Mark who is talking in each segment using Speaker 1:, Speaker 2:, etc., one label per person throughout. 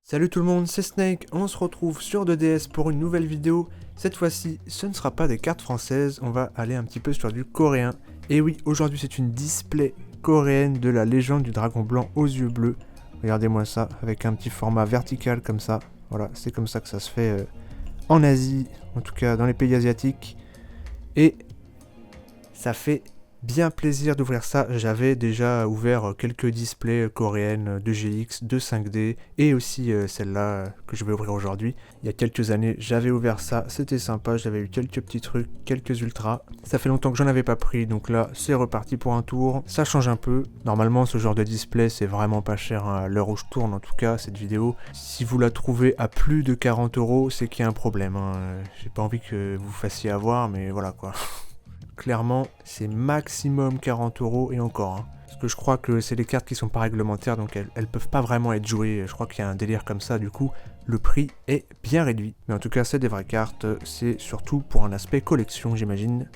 Speaker 1: Salut tout le monde, c'est Snake, on se retrouve sur 2DS pour une nouvelle vidéo. Cette fois-ci, ce ne sera pas des cartes françaises, on va aller un petit peu sur du coréen. Et oui, aujourd'hui c'est une display coréenne de la légende du dragon blanc aux yeux bleus. Regardez-moi ça, avec un petit format vertical comme ça. Voilà, c'est comme ça que ça se fait en Asie, en tout cas dans les pays asiatiques. Et ça fait bien plaisir d'ouvrir ça. J'avais déjà ouvert quelques displays coréennes de GX, de 5D et aussi celle-là que je vais ouvrir aujourd'hui. Il y a quelques années, j'avais ouvert ça, c'était sympa, j'avais eu quelques petits trucs, quelques ultras. Ça fait longtemps que j'en avais pas pris, donc là, c'est reparti pour un tour. Ça change un peu. Normalement, ce genre de display, c'est vraiment pas cher à l'heure où je tourne, en tout cas, cette vidéo. Si vous la trouvez à plus de 40€, c'est qu'il y a un problème. J'ai pas envie que vous fassiez avoir, mais voilà quoi. Clairement, c'est maximum 40€ et encore. Parce que je crois que c'est des cartes qui sont pas réglementaires, donc elles peuvent pas vraiment être jouées. Je crois qu'il y a un délire comme ça, du coup, le prix est bien réduit. Mais en tout cas, c'est des vraies cartes, c'est surtout pour un aspect collection, j'imagine.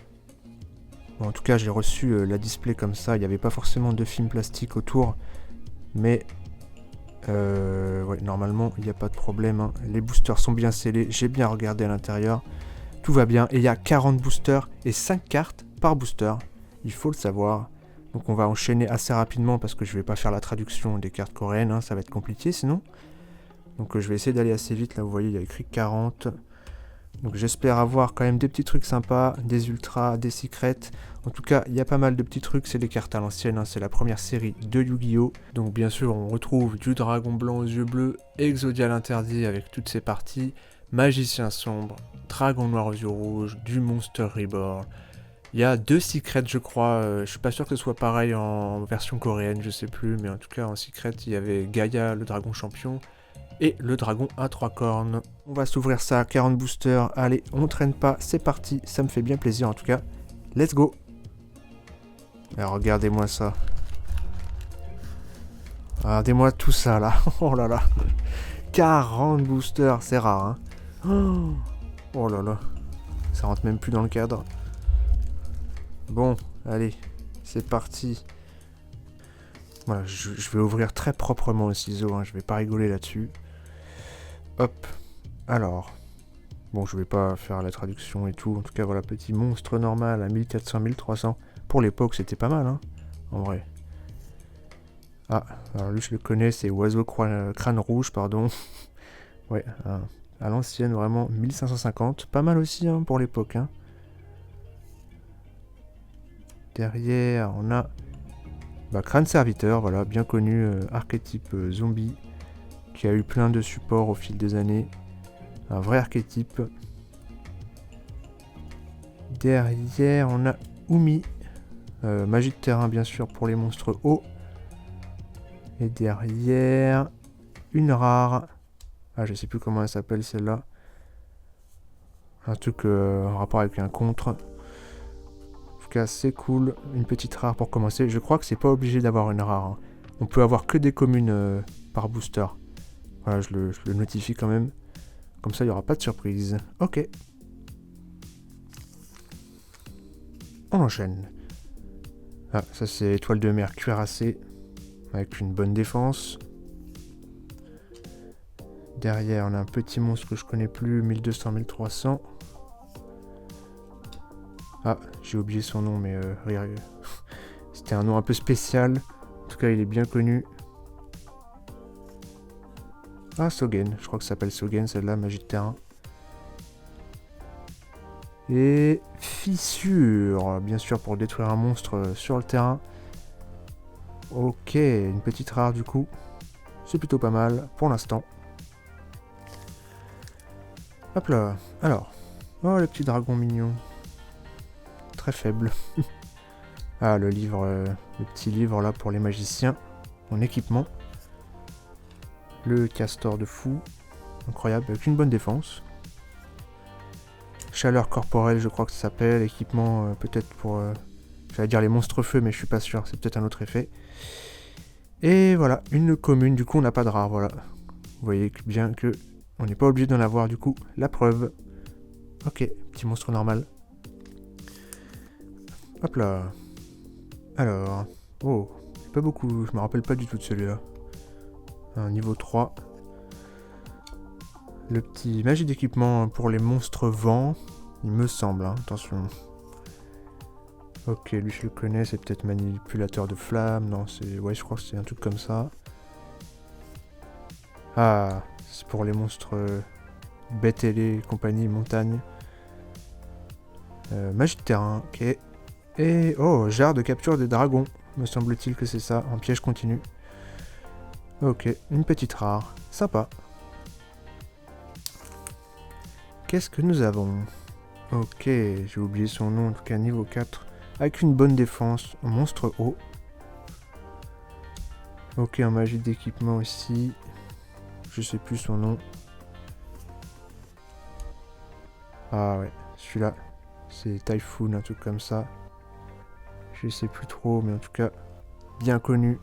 Speaker 1: Bon, en tout cas, j'ai reçu la display comme ça, il n'y avait pas forcément de film plastique autour, mais ouais, normalement, il n'y a pas de problème. Les boosters sont bien scellés, j'ai bien regardé à l'intérieur. Tout va bien, et il y a 40 boosters et 5 cartes par booster, il faut le savoir. Donc on va enchaîner assez rapidement parce que je vais pas faire la traduction des cartes coréennes, ça va être compliqué sinon. Donc je vais essayer d'aller assez vite, là vous voyez il y a écrit 40. Donc j'espère avoir quand même des petits trucs sympas, des ultras, des secrets. En tout cas il y a pas mal de petits trucs, c'est des cartes à l'ancienne, c'est la première série de Yu-Gi-Oh! Donc bien sûr on retrouve du dragon blanc aux yeux bleus, Exodial interdit avec toutes ses parties, Magicien sombre, Dragon noir aux yeux rouges, du Monster Reborn. Il y a 2 secrets je crois, je suis pas sûr que ce soit pareil en version coréenne, je sais plus, mais en tout cas en secret il y avait Gaïa le dragon champion et le dragon à 3 cornes. On va s'ouvrir ça à 40 boosters, allez on traîne pas, c'est parti, ça me fait bien plaisir en tout cas, let's go. Alors regardez-moi ça. Regardez-moi tout ça là, oh là là, 40 boosters, c'est rare Oh là là, ça rentre même plus dans le cadre. Bon, allez, c'est parti. Voilà, je vais ouvrir très proprement le ciseau, je vais pas rigoler là-dessus. Hop, alors. Bon, je vais pas faire la traduction et tout. En tout cas, voilà, petit monstre normal à 1400-1300. Pour l'époque, c'était pas mal, en vrai. Ah, alors lui, je le connais, c'est Oiseau Crâne Rouge, pardon. Ouais, à l'ancienne, vraiment, 1550. Pas mal aussi, pour l'époque, Derrière, on a Crâne Serviteur, voilà, bien connu, archétype zombie, qui a eu plein de supports au fil des années. Un vrai archétype. Derrière, on a Umi, magie de terrain, bien sûr, pour les monstres hauts. Et derrière, une rare. Ah, je sais plus comment elle s'appelle celle-là. Un truc en rapport avec un contre. En tout cas, c'est cool. Une petite rare pour commencer. Je crois que c'est pas obligé d'avoir une rare. On peut avoir que des communes par booster. Voilà, je le notifie quand même. Comme ça, il n'y aura pas de surprise. Ok. On enchaîne. Ah, ça c'est étoile de mer cuirassée. Avec une bonne défense. Derrière, on a un petit monstre que je connais plus. 1200-1300. Ah, j'ai oublié son nom, mais c'était un nom un peu spécial. En tout cas, il est bien connu. Ah, Sogen. Je crois que ça s'appelle Sogen, celle-là, magie de terrain. Et fissure, bien sûr, pour détruire un monstre sur le terrain. Ok, une petite rare du coup. C'est plutôt pas mal pour l'instant. Hop là. Alors. Oh, le petit dragon mignon. Très faible. Ah, le livre, le petit livre là pour les magiciens. En équipement. Le castor de fou. Incroyable, avec une bonne défense. Chaleur corporelle, je crois que ça s'appelle. Équipement, peut-être pour... j'allais dire les monstres feu, mais je suis pas sûr. C'est peut-être un autre effet. Et voilà, une commune. Du coup, on n'a pas de rare, voilà. Vous voyez bien que on n'est pas obligé d'en avoir, du coup. La preuve. Ok, petit monstre normal. Hop là. Alors. Oh, pas beaucoup. Je me rappelle pas du tout de celui-là. Un niveau 3. Le petit magie d'équipement pour les monstres vent. Il me semble, hein, attention. Ok, lui je le connais, c'est peut-être manipulateur de flammes. Non, c'est... Ouais, je crois que c'est un truc comme ça. Ah, c'est pour les monstres bêtes ailées, compagnie, montagne. Magie de terrain, ok. Et... Oh, jarre de capture des dragons. Me semble-t-il que c'est ça, un piège continu. Ok, une petite rare. Sympa. Qu'est-ce que nous avons? Ok, j'ai oublié son nom, en tout cas niveau 4. Avec une bonne défense, un monstre haut. Ok, un magie d'équipement aussi. Je sais plus son nom. Ah ouais, celui-là. C'est Typhoon, un truc comme ça. Je sais plus trop, mais en tout cas, bien connu.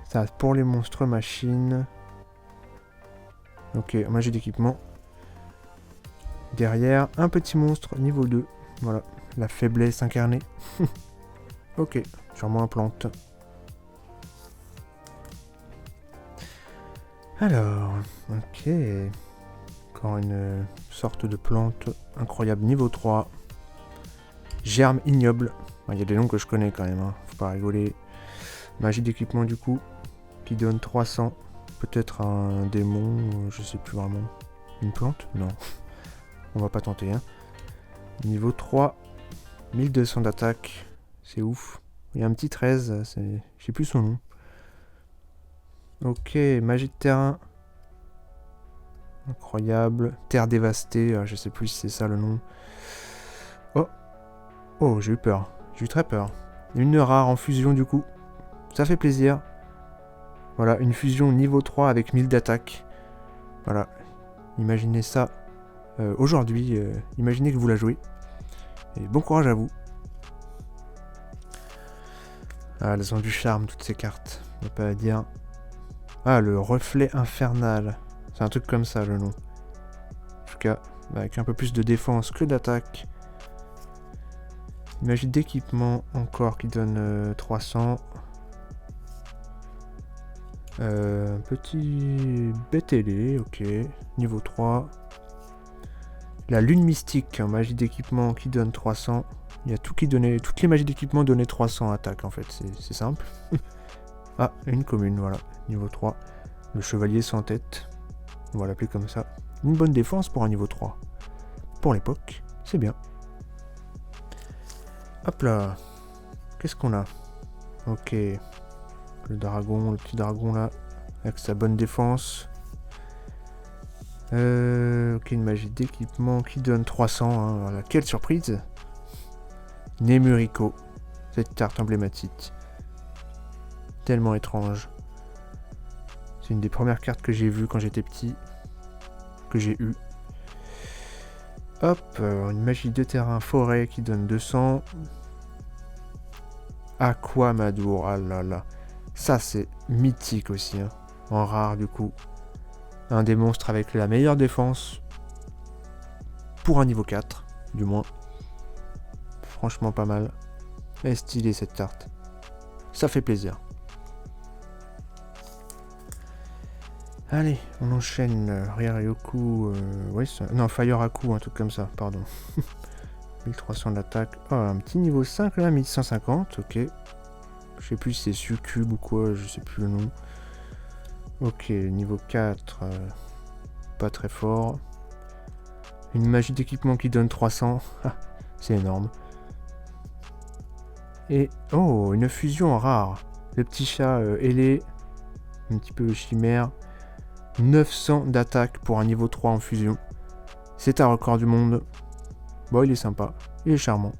Speaker 1: Ça, pour les monstres machines. Ok, un magie d'équipement. Derrière, un petit monstre niveau 2. Voilà, la faiblesse incarnée. Ok, sûrement un plante. Alors, ok. Encore une sorte de plante incroyable niveau 3. Germe ignoble. Il y a des noms que je connais quand même, hein. Faut pas rigoler. Magie d'équipement du coup, qui donne 300. Peut-être un démon, je sais plus vraiment. Une plante? Non. On va pas tenter, hein. Niveau 3, 1200 d'attaque. C'est ouf. Il y a un petit 13, c'est... je sais plus son nom. Ok, magie de terrain. Incroyable. Terre dévastée, je sais plus si c'est ça le nom. Oh, oh, j'ai eu peur. J'ai eu très peur. Une rare en fusion du coup. Ça fait plaisir. Voilà, une fusion niveau 3 avec 1000 d'attaque. Voilà. Imaginez ça aujourd'hui. Imaginez que vous la jouez. Et bon courage à vous. Ah, elles ont du charme toutes ces cartes. On va pas à dire. Ah, le reflet infernal. C'est un truc comme ça le nom. En tout cas, avec un peu plus de défense que d'attaque. Une magie d'équipement encore qui donne 300. Petit bête ailé, ok. Niveau 3. La lune mystique, magie d'équipement qui donne 300. Il y a tout qui donnait. Toutes les magies d'équipement donnaient 300 attaques en fait, c'est simple. Ah, une commune, voilà. Niveau 3. Le chevalier sans tête. On va l'appeler comme ça. Une bonne défense pour un niveau 3. Pour l'époque, c'est bien. Hop là. Qu'est-ce qu'on a? Ok. Le dragon, le petit dragon là. Avec sa bonne défense. Ok, une magie d'équipement qui donne 300. Hein, voilà. Quelle surprise! Nemuriko. Cette carte emblématique. Tellement étrange. C'est une des premières cartes que j'ai vues quand j'étais petit. Que j'ai eu. Hop, une magie de terrain forêt qui donne 200. Aquamadour, ah là là. Ça c'est mythique aussi, hein. En rare du coup. Un des monstres avec la meilleure défense. Pour un niveau 4, du moins. Franchement pas mal. Elle est stylée cette carte. Ça fait plaisir. Allez, on enchaîne. Ryoku, oui, non, Fire-Aku, un truc comme ça, pardon. 1300 d'attaque. Oh, un petit niveau 5 là, 1150, ok. Je sais plus si c'est Succube ou quoi, je sais plus le nom. Ok, niveau 4, pas très fort. Une magie d'équipement qui donne 300, ah, c'est énorme. Et, oh, une fusion rare. Le petit chat ailé, un petit peu chimère. 900 d'attaque pour un niveau 3 en fusion. C'est un record du monde. Bon, il est sympa. Il est charmant.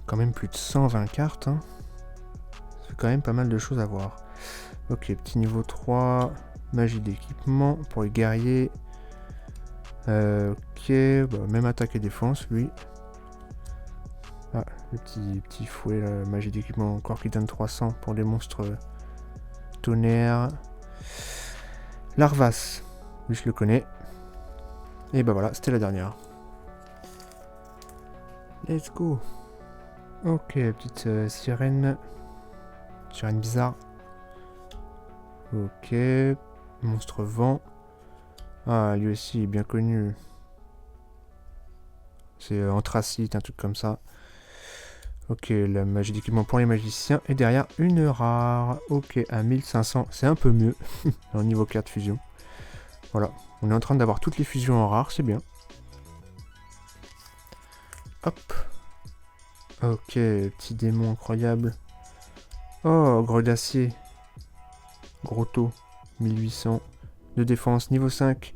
Speaker 1: Quand même plus de 120 cartes. Hein. Ça fait quand même pas mal de choses à voir. Ok, petit niveau 3. Magie d'équipement pour les guerriers. Ok, bah, même attaque et défense, lui. Ah, le petit fouet, là, magie d'équipement encore qui donne 300 pour les monstres tonnerre. Larvas, lui je le connais. Et bah voilà, c'était la dernière. Let's go. Ok, petite sirène. Sirène bizarre. Ok. Monstre vent. Ah, lui aussi, bien connu. C'est anthracite, un truc comme ça. Ok, la magie d'équipement pour les magiciens. Et derrière, une rare. Ok, à 1500. C'est un peu mieux. En niveau 4 fusion. Voilà. On est en train d'avoir toutes les fusions en rare, c'est bien. Hop. Ok, petit démon incroyable. Oh, grue d'acier. Gros taux. 1800. De défense, niveau 5.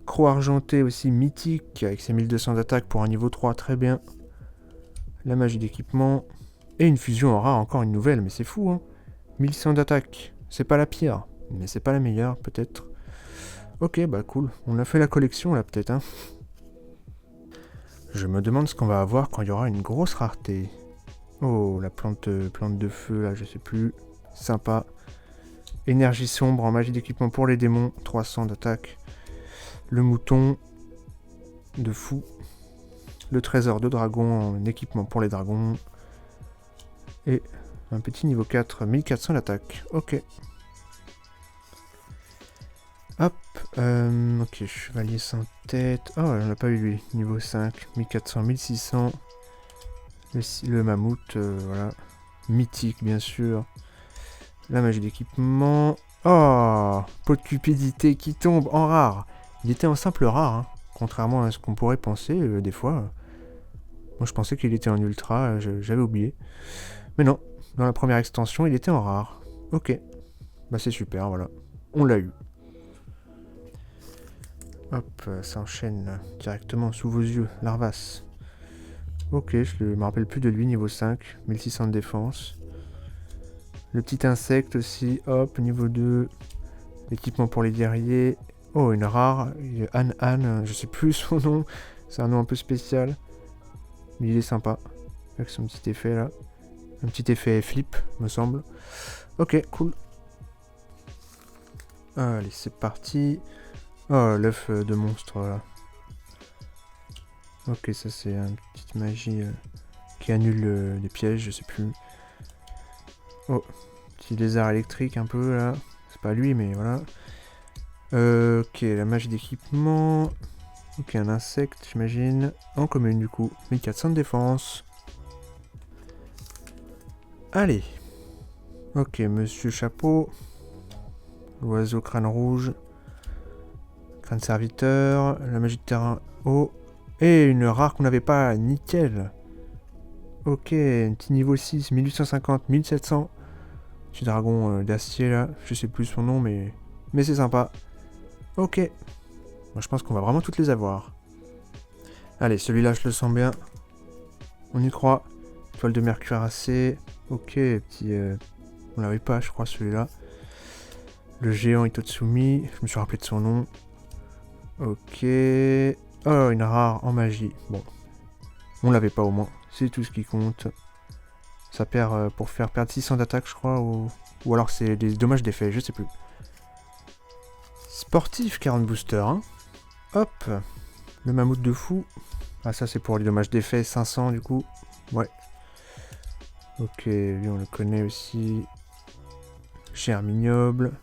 Speaker 1: Croc argenté aussi, mythique. Avec ses 1200 d'attaque pour un niveau 3, très bien. La magie d'équipement. Et une fusion en rare, encore une nouvelle, mais c'est fou, hein. 1100 d'attaque. C'est pas la pire, mais c'est pas la meilleure, peut-être. Ok, bah cool. On a fait la collection, là, peut-être, hein. Je me demande ce qu'on va avoir quand il y aura une grosse rareté. Oh, la plante de feu, là, je sais plus. Sympa. Énergie sombre en magie d'équipement pour les démons. 300 d'attaque. Le mouton. De fou. Le trésor de dragon en équipement pour les dragons. Et un petit niveau 4, 1400 d'attaque. Ok. Hop. Ok, chevalier sans tête. Oh, on n'a pas eu lui. Niveau 5, 1400, 1600. Le mammouth, voilà. Mythique, bien sûr. La magie d'équipement. Oh, pot de cupidité qui tombe en rare. Il était en simple rare, hein. Contrairement à ce qu'on pourrait penser, des fois. Moi, je pensais qu'il était en ultra, j'avais oublié. Mais non, dans la première extension, il était en rare. Ok. Bah, c'est super, voilà. On l'a eu. Hop, ça enchaîne directement sous vos yeux. Larvas. Ok, je ne me rappelle plus de lui, niveau 5. 1600 de défense. Le petit insecte aussi, hop, niveau 2. Équipement pour les guerriers. Oh, une rare. Anne, je sais plus son nom. C'est un nom un peu spécial. Mais il est sympa. Avec son petit effet là. Un petit effet flip, me semble. Ok, cool. Allez, c'est parti. Oh, l'œuf de monstre là. Ok, ça c'est une petite magie qui annule les pièges, je sais plus. Oh, petit lézard électrique un peu là. C'est pas lui, mais voilà. Ok, la magie d'équipement. Ok, un insecte, j'imagine. En commune, du coup. 1400 de défense. Allez. Ok, monsieur chapeau. L'oiseau crâne rouge. Crâne serviteur. La magie de terrain. Oh. Et une rare qu'on n'avait pas. Nickel. Ok, un petit niveau 6. 1850, 1700. Petit dragon d'acier, là. Je sais plus son nom, mais c'est sympa. Ok. Moi, je pense qu'on va vraiment toutes les avoir. Allez, celui-là, je le sens bien. On y croit. Toile de mercuracée. Ok, petit... on l'avait pas, je crois, celui-là. Le géant Itotsumi. Je me suis rappelé de son nom. Ok. Oh, une rare en magie. Bon. On l'avait pas au moins. C'est tout ce qui compte. Ça perd pour faire perdre 600 d'attaque, je crois. Ou alors c'est des dommages d'effet, je sais plus. Sportif, 40 boosters. Hein. Hop. Le mammouth de fou. Ah, ça c'est pour les dommages d'effet. 500 du coup. Ouais. Ok, lui on le connaît aussi. Germignoble.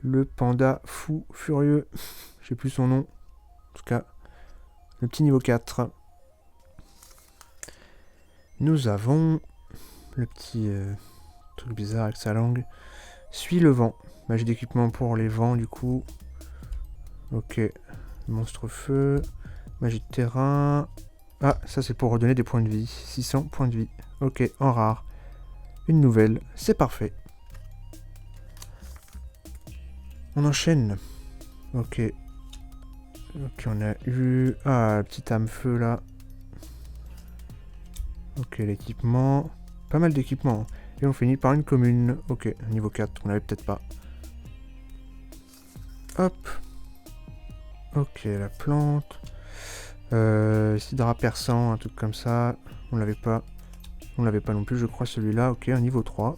Speaker 1: Le panda fou furieux. Je sais plus son nom. En tout cas, le petit niveau 4. Nous avons le petit truc bizarre avec sa langue. Suis le vent. Magie d'équipement pour les vents du coup. Ok. Monstre feu. Magie de terrain. Ah, ça c'est pour redonner des points de vie. 600 points de vie. Ok, en rare. Une nouvelle. C'est parfait. On enchaîne. Ok. Ok, on a eu... Ah, petit âme feu là. Ok, l'équipement. Pas mal d'équipements. Et on finit par une commune. Ok, niveau 4, on l'avait peut-être pas. Hop. Ok, la plante. Sidra perçant, un truc comme ça. On l'avait pas. On l'avait pas non plus, je crois, celui-là. Ok, un niveau 3.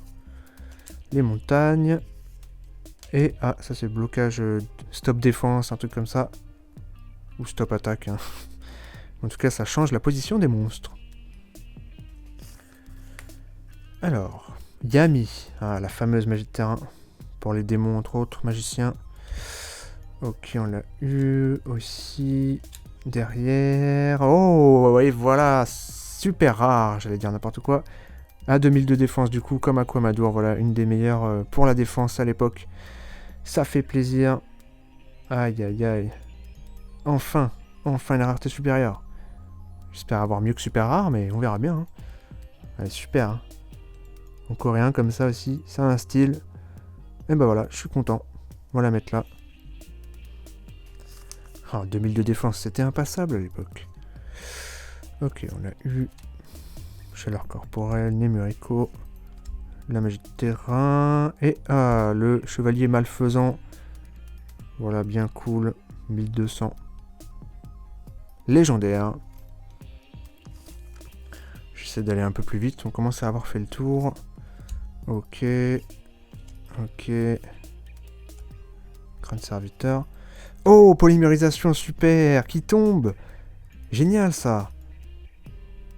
Speaker 1: Les montagnes. Et, ah, ça c'est blocage stop défense, un truc comme ça. Ou stop attaque. Hein. En tout cas, ça change la position des monstres. Alors, Yami. Ah, la fameuse magie de terrain. Pour les démons, entre autres, magiciens. Ok, on l'a eu aussi. Derrière. Oh, oui, voilà. Super rare, j'allais dire n'importe quoi. À 2000 de défense, du coup, comme Aquamadour. Voilà, une des meilleures pour la défense à l'époque. Ça fait plaisir. Aïe, aïe, aïe. Enfin une rareté supérieure. J'espère avoir mieux que super rare, mais on verra bien. Hein. Allez, super. Hein. En coréen, comme ça aussi, ça a un style. Et ben voilà, je suis content. On va la mettre là. Oh, 2000 de défense, c'était impassable à l'époque. Ok, on a eu chaleur corporelle, Nemurico, la magie de terrain, et le chevalier malfaisant. Voilà, bien cool, 1200. Légendaire. J'essaie d'aller un peu plus vite, on commence à avoir fait le tour. Ok. Ok. Crâne serviteur. Oh, polymérisation, super, qui tombe. Génial ça.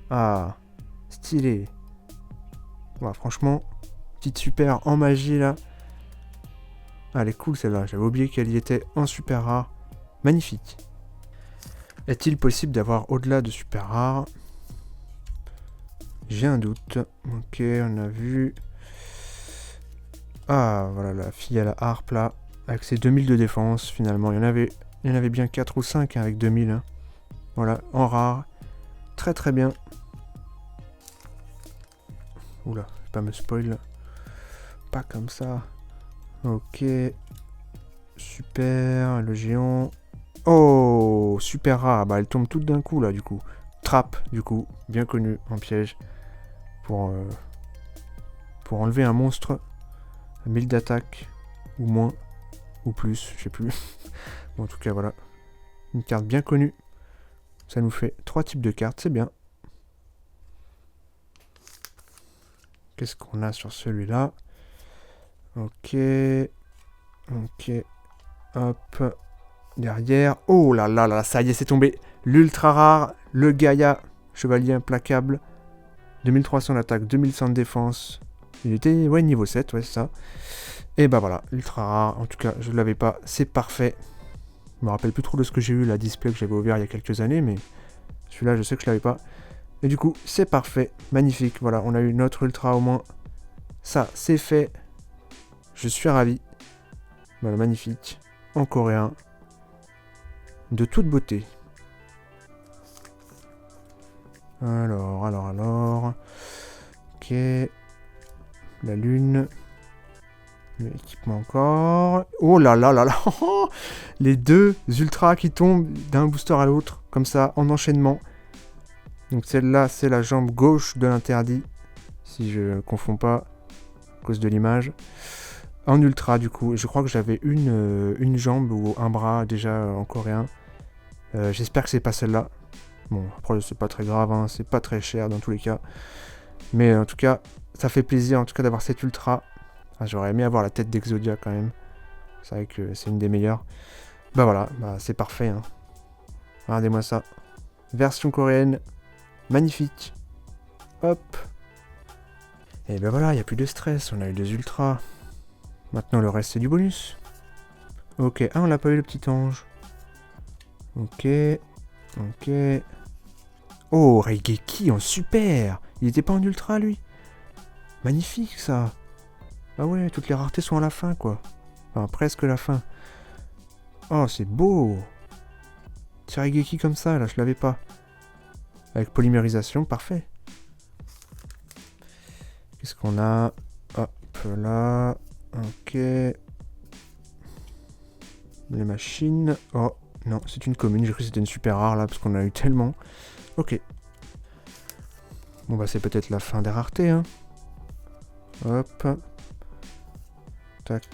Speaker 1: Ah, stylé. Ouais, franchement, petite super en magie là. Ah, elle est cool celle-là, j'avais oublié qu'elle y était en super rare. Magnifique. Est-il possible d'avoir au-delà de super rare? J'ai un doute. Ok, on a vu. Ah, voilà, la fille à la harpe là. Avec ses 2000 de défense, finalement. Il y en avait bien 4 ou 5 hein, avec 2000. Hein. Voilà, en rare. Très très bien. Oula, je vais pas me spoil. Pas comme ça. Ok. Super, le géant. Oh, super rare. Bah, elle tombe toutes d'un coup là, du coup. Trappe, du coup, bien connu en piège. Pour enlever un monstre. 1000 d'attaque. Ou moins. Ou plus, je sais plus. Bon, en tout cas, voilà. Une carte bien connue. Ça nous fait 3 types de cartes, c'est bien. Qu'est-ce qu'on a sur celui-là? Ok. Ok. Hop. Derrière. Oh là là là, ça y est, c'est tombé. L'ultra rare, le Gaïa, chevalier implacable. 2300 d'attaque, 2100 de défense. Il était, ouais, niveau 7, ouais, c'est ça. Et bah voilà, ultra rare. En tout cas, je ne l'avais pas. C'est parfait. Je me rappelle plus trop de ce que j'ai eu, la display que j'avais ouvert il y a quelques années, mais celui-là, je sais que je l'avais pas. Et du coup, c'est parfait. Magnifique. Voilà, on a eu notre ultra au moins. Ça, c'est fait. Je suis ravi. Voilà, magnifique. En coréen. De toute beauté. Alors. Ok. La lune. L'équipement encore. Oh là là là là. Les deux ultras qui tombent d'un booster à l'autre. Comme ça, en enchaînement. Donc celle-là, c'est la jambe gauche de l'interdit. Si je ne confonds pas. À cause de l'image. En ultra, du coup. Je crois que j'avais une jambe ou un bras déjà en coréen. J'espère que c'est pas celle-là. Bon, après, c'est pas très grave. Hein, c'est pas très cher dans tous les cas. Mais en tout cas, ça fait plaisir en tout cas d'avoir cette ultra. Ah, j'aurais aimé avoir la tête d'Exodia quand même. C'est vrai que c'est une des meilleures. Bah voilà, bah c'est parfait. Hein. Regardez-moi ça. Version coréenne. Magnifique. Hop. Et ben voilà, il n'y a plus de stress. On a eu des ultras. Maintenant, le reste, c'est du bonus. Ok. Ah, on l'a pas eu, le petit ange. Ok. Ok. Oh, Raigeki en super. Il était pas en ultra, lui. Magnifique, ça. Ah ouais, toutes les raretés sont à la fin, quoi. Enfin, presque la fin. Oh, c'est beau. Raigeki comme ça, là, je l'avais pas. Avec polymérisation, parfait. Qu'est-ce qu'on a? Hop, là. Ok. Les machines. Oh, non, c'est une commune. J'ai cru que c'était une super rare, là, parce qu'on a eu tellement. Ok. Bon, bah, c'est peut-être la fin des raretés, hein. Hop. Tac.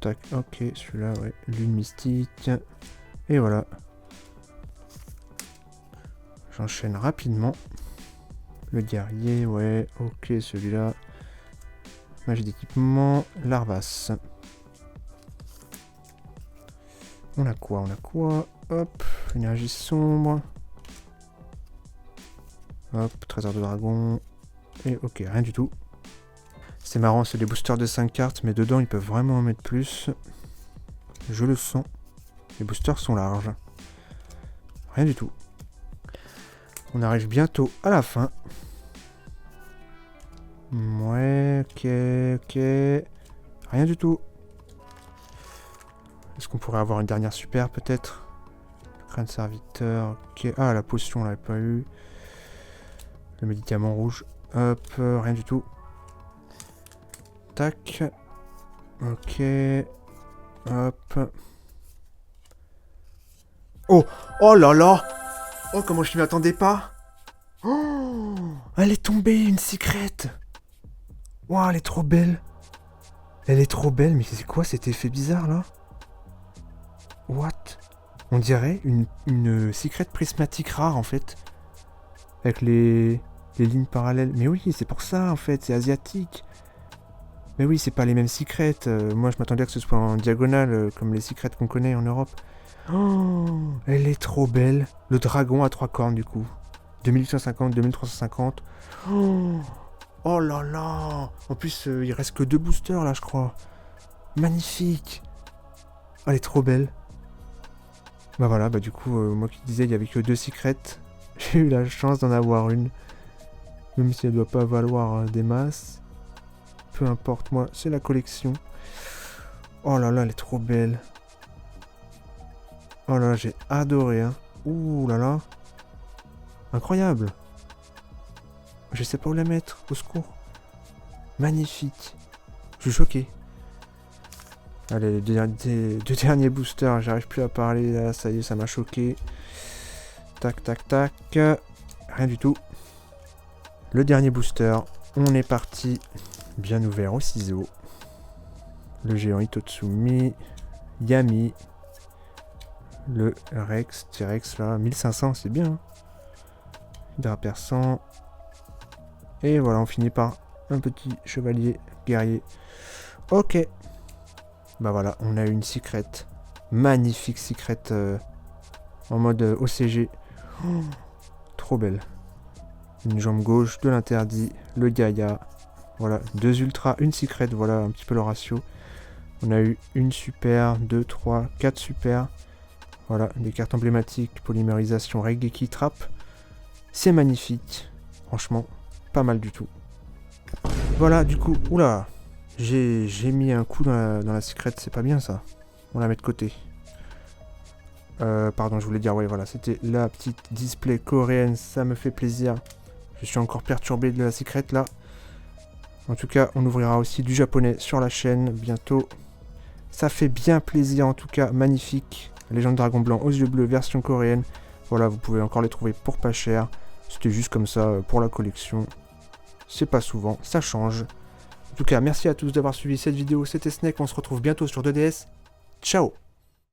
Speaker 1: Tac. Ok, celui-là, ouais. Lune mystique. Et voilà. J'enchaîne rapidement. Le guerrier, ouais. Ok, celui-là. Magie d'équipement. Larvas. On a quoi? Hop. Énergie sombre. Hop. Trésor de dragon. Et ok, rien du tout. C'est marrant, c'est des boosters de 5 cartes, mais dedans ils peuvent vraiment en mettre plus. Je le sens. Les boosters sont larges. Rien du tout. On arrive bientôt à la fin. Ouais, ok. Rien du tout. Est-ce qu'on pourrait avoir une dernière super peut-être? Crâne serviteur, ok. Ah, la potion, on l'avait pas eu. Le médicament rouge. Hop, rien du tout. Tac. Ok. Hop. Oh! Oh là là! Oh, comment je m'y attendais pas! Oh! Elle est tombée, une secrète! Waouh, elle est trop belle! Elle est trop belle, mais c'est quoi cet effet bizarre là? What? On dirait une secrète prismatique rare en fait. Avec les lignes parallèles. Mais oui, c'est pour ça en fait, c'est asiatique. Mais oui, c'est pas les mêmes secrètes. Moi je m'attendais à que ce soit en diagonale, comme les secrètes qu'on connaît en Europe. Oh, elle est trop belle. Le dragon à 3 cornes du coup. 2850, 2350. Oh, oh là là. En plus, il reste que 2 boosters là, je crois. Magnifique. Oh, elle est trop belle. Bah voilà, bah du coup, moi qui disais il y avait que 2 secrètes, j'ai eu la chance d'en avoir une. Même si elle doit pas valoir des masses. Peu importe, moi, c'est la collection. Oh là là, elle est trop belle. Oh là là, j'ai adoré, hein. Ouh là là. Incroyable. Je sais pas où la mettre, au secours. Magnifique. Je suis choqué. Allez, les deux derniers boosters, j'arrive plus à parler, là, ça y est, ça m'a choqué. Tac, tac, tac. Rien du tout. Le dernier booster, on est parti. Bien ouvert au ciseau. Le géant Itotsumi. Yami. Le Rex, T-Rex là, 1500, c'est bien. Hein. Hydra perçant. Et voilà, on finit par un petit chevalier guerrier. Ok. Bah voilà, on a une secrète. Magnifique secrète en mode OCG. Oh, trop belle. Une jambe gauche, de l'interdit, le Gaïa. Voilà, 2 ultras, une secrète, voilà un petit peu le ratio. On a eu une super, 2, 3, 4 super. Voilà, des cartes emblématiques, polymérisation, Raigeki, Trap. C'est magnifique. Franchement, pas mal du tout. Voilà, du coup, oula. J'ai mis un coup dans la secrète, c'est pas bien ça. On la met de côté. Pardon, je voulais dire, ouais, voilà, c'était la petite display coréenne, ça me fait plaisir. Je suis encore perturbé de la secrète là. En tout cas, on ouvrira aussi du japonais sur la chaîne bientôt. Ça fait bien plaisir en tout cas, magnifique. Légende Dragon Blanc aux yeux bleus, version coréenne. Voilà, vous pouvez encore les trouver pour pas cher. C'était juste comme ça pour la collection. C'est pas souvent, ça change. En tout cas, merci à tous d'avoir suivi cette vidéo. C'était Snake, on se retrouve bientôt sur 2DS. Ciao!